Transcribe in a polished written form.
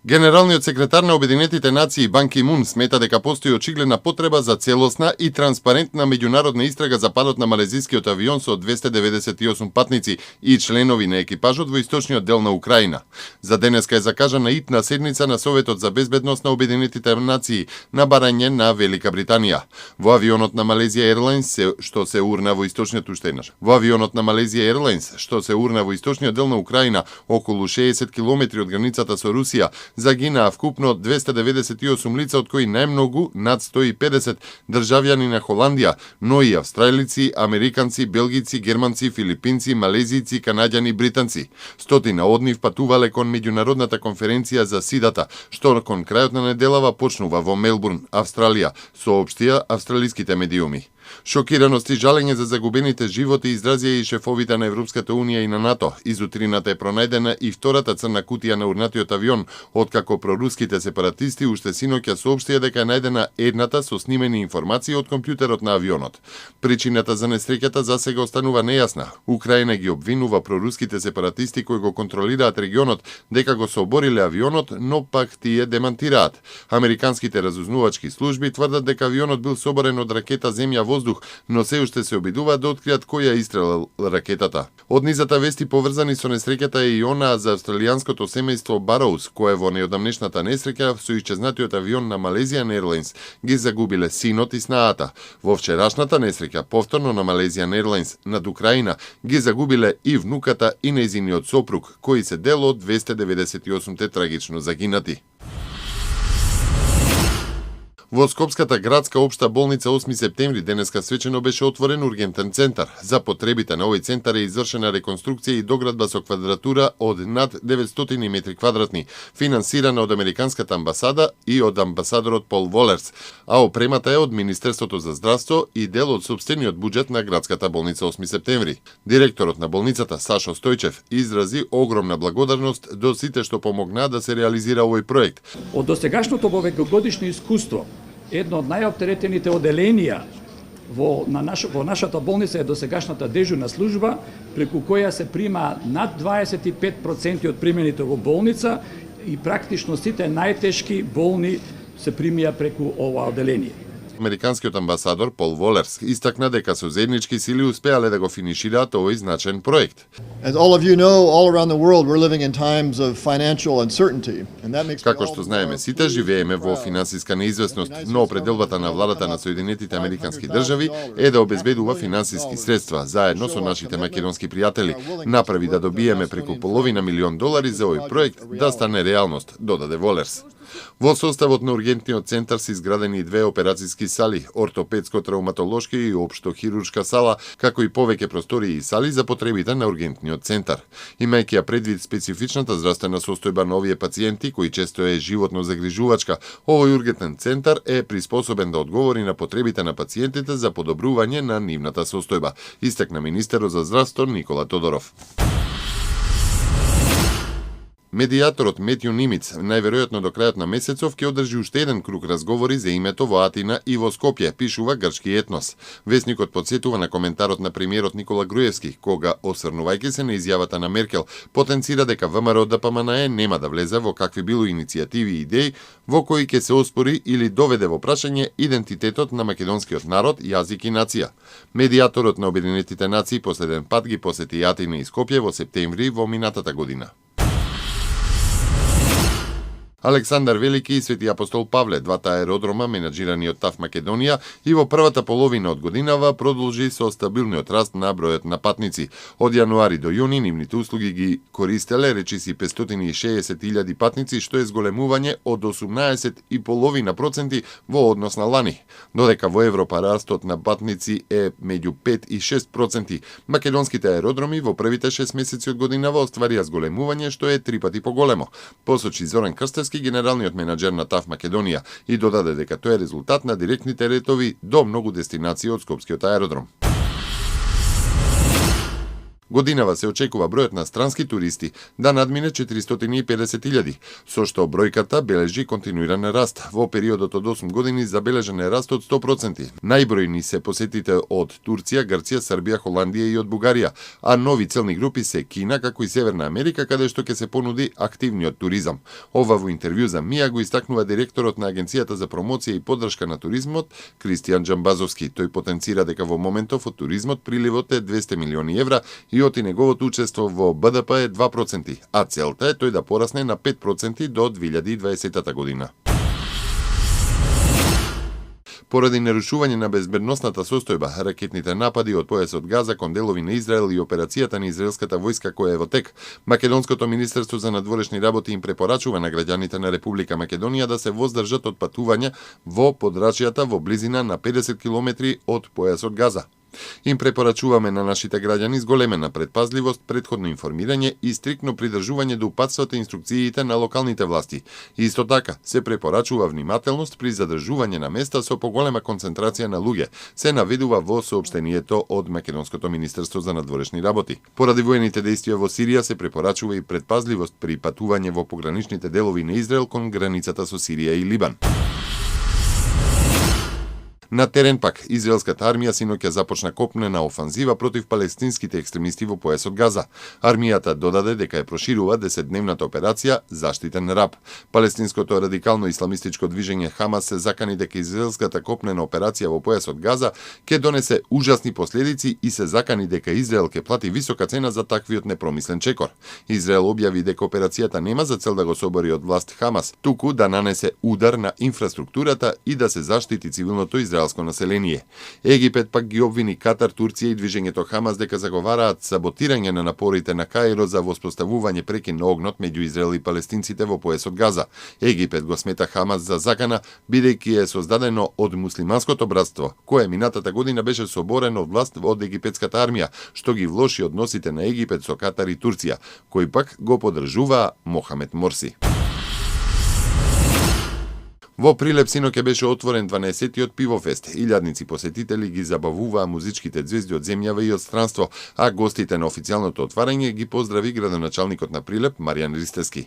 Генералниот секретар на Обединетите нации Бан Ки Мун смета дека постои очигледна потреба за целосна и транспарентна меѓународна истрага за падот на малезискиот авион со 298 патници и членови на екипажот во источниот дел на Украина. За денеска е закажана итна седница на Советот за безбедност на Обединетите нации на барање на Велика Британија. Во авионот на Malaysia Airlines што се урна во источниот Во авионот на Malaysia Airlines што се урна во источниот дел на Украина, околу 60 километри од границата со Русија, загинаа вкупно 298 лица, од кои најмногу над 150 државјани на Холандија, но и австралици, американци, белгици, германци, филипинци, малезици, канаѓани, британци. Стотина од нив патувале кон меѓународната конференција за сидата, што кон крајот на неделава почнува во Мелбурн, Австралија, соопштија австралиските медиуми. Шокираност и жалење за загубените животи изразија и шефовите на Европската Унија и на НАТО. Изутрината е пронајдена и втората црна кутија на урнатиот авион, откако проруските сепаратисти уште синоќа соопштија дека е најдена едната со снимени информации од компјутерот на авионот. Причината за несреќата засега останува нејасна. Украина ги обвинува проруските сепаратисти кои го контролираат регионот дека го собориле авионот, но пак тие демантираат. Американските разузнувачки служби тврдат дека авионот бил соборен од ракета земја-воздух, но се уште се обидуваат да откријат кој ја истрелил ракетата. Од низата вести поврзани со несреќата е и она за австралијанското семејство Бароуз, кое во неодамнешната несреќа со исчезнатиот авион на Malaysia Airlines ги загубиле синот и снаата. Во вчерашната несреќа повторно на Malaysia Airlines над Украина ги загубиле и внуката и нејзиниот сопруг, кои се дел од 298 трагично загинати. Во Скопската градска општа болница 8 септември денеска свечено беше отворен ургентен центар. За потребите на овој центар е извршена реконструкција и доградба со квадратура од над 900 метри квадратни, финансирана од Американската амбасада и од амбасадорот Пол Волерс, а опремата е од Министерството за здравство и дел од сопствениот буџет на градската болница 8 септември. Директорот на болницата Сашо Стојчев изрази огромна благодарност до сите што помогнаа да се реализира овој проект. Од досегашното годишно искуство, едно од најоптеретените оделенија во нашата болница е досегашната дежурна служба, преку која се прима над 25% од примените во болница и практично сите најтешки болни се примија преку ова оделение. Американскиот амбасадор Пол Волерс истакна дека со заеднички сили успеале да го финишираат овој значен проект. As all of you know, all around the world we're living in times of financial uncertainty, and that makes Како што знаеме сите, живееме во финансиска неизвестност, но определбата на владата на Соединетите Американски држави е да обезбедува финансиски средства заедно со нашите македонски пријатели. Направи да добиеме преку $500,000 за овој проект да стане реалност, додаде Волерс. Во составот на ургентниот центар се изградени две операцијски сали, ортопедско-травматолошки и општо-хируршка сала, како и повеќе простории и сали за потребите на ургентниот центар. Имајќи ја предвид специфичната здравствена состојба на овие пациенти, кои често е животно загрижувачка, овој ургентен центар е приспособен да одговори на потребите на пациентите за подобрување на нивната состојба, истакна министерот за здравство Никола Тодоров. Медијаторот Метју Нимиц најверојатно до крајот на месецов ќе одржи уште еден круг разговори за името во Атина и во Скопје, пишува грчки етнос. Весникот потсетува на коментарот на премиерот Никола Груевски, кога, осврнувајќи се на изјавата на Меркел, потенцира дека ВМРО ДПМНЕ нема да влезе во какви било иницијативи и идеи во кои ќе се оспори или доведе во прашање идентитетот на македонскиот народ, јазик и нација. Медијаторот на Обединетите нации последен пат ги посети Атина и Скопје во септември во минатата година. Александар Велики и Свети Апостол Павле, двата аеродрома менаџирани од ТАФ Македонија, и во првата половина од годинава продолжи со стабилниот раст на бројот на патници. Од јануари до јуни нивните услуги ги користеле речиси 560.000 патници, што е зголемување од 18,5% во однос на лани. Додека во Европа растот на патници е меѓу 5 и 6%, македонските аеродроми во првите 6 месеци од годинава остварија зголемување што е 3 пати поголемо, посочи Зоран Крстевски, генералниот менаџер на ТАФ Македонија, и додаде дека тоа е резултат на директните ретови до многу дестинации од Скопскиот аеродром. Годинава се очекува бројот на странски туристи да надмине 450.000, со што бројката бележи континуиран раст. Во периодот од 8 години забележан е раст од 100%. Најбројни се посетите од Турција, Грција, Србија, Холандија и од Бугарија, а нови целни групи се Кина, како и Северна Америка, каде што ќе се понуди активниот туризам. Ова во интервју за МИА го истакнува директорот на Агенцијата за промоција и поддршка на туризмот Кристијан Џамбазовски. Тој потенцира дека во моментов од туризмот приливот е 200 милиони евра и оти неговото учество во БДП е 2%, а целта е тој да порасне на 5% до 2020 година. Поради нарушување на безбедносната состојба, ракетните напади од појасот Газа кон делови на Израел и операцијата на израелската војска која е во тек, Македонското министерство за надворешни работи им препорачува на граѓаните на Република Македонија да се воздржат од патување во подрачјата во близина на 50 километри од појасот Газа. Им препорачуваме на нашите граѓани зголемена предпазливост, претходно информирање и стриктно придржување до упатствата и инструкциите на локалните власти. Исто така, се препорачува внимателност при задржување на места со поголема концентрација на луѓе, се наведува во соопштението од Македонското министерство за надворешни работи. Поради воените дејствија во Сирија се препорачува и предпазливост при патување во пограничните делови на Израел кон границата со Сирија и Либан. На терен пак, израелската армија синоќа започна копнена офанзива против палестинските екстремисти во појасот Газа. Армијата додаде дека ја проширува 10-дневната операција Заштитен раб. Палестинското радикално исламистичко движење Хамас се закани дека израелската копнена операција во појасот Газа ќе донесе ужасни последици и се закани дека Израел ќе плати висока цена за таквиот непромислен чекор. Израел објави дека операцијата нема за цел да го собори од власт Хамас, туку да нанесе удар на инфраструктурата и да се заштити цивилното израелско население. Египет пак ги обвини Катар, Турција и движењето Хамас дека заговараат саботирање на напорите на Каиро за воспоставување прекин на огнот меѓу Израел и палестинците во појасот Газа. Египет го смета Хамас за закана, бидејќи е создадено од муслиманското братство, кое минатата година беше соборено од власт од египетската армија, што ги влоши односите на Египет со Катар и Турција, кои пак го поддржуваа Мохамед Морси. Во Прилеп синоќа беше отворен 12-тиот пивофест. Илјадници посетители ги забавуваа музичките ѕвезди од земјава и од странство, а гостите на официјалното отварање ги поздрави градоначалникот на Прилеп Маријан Ристевски.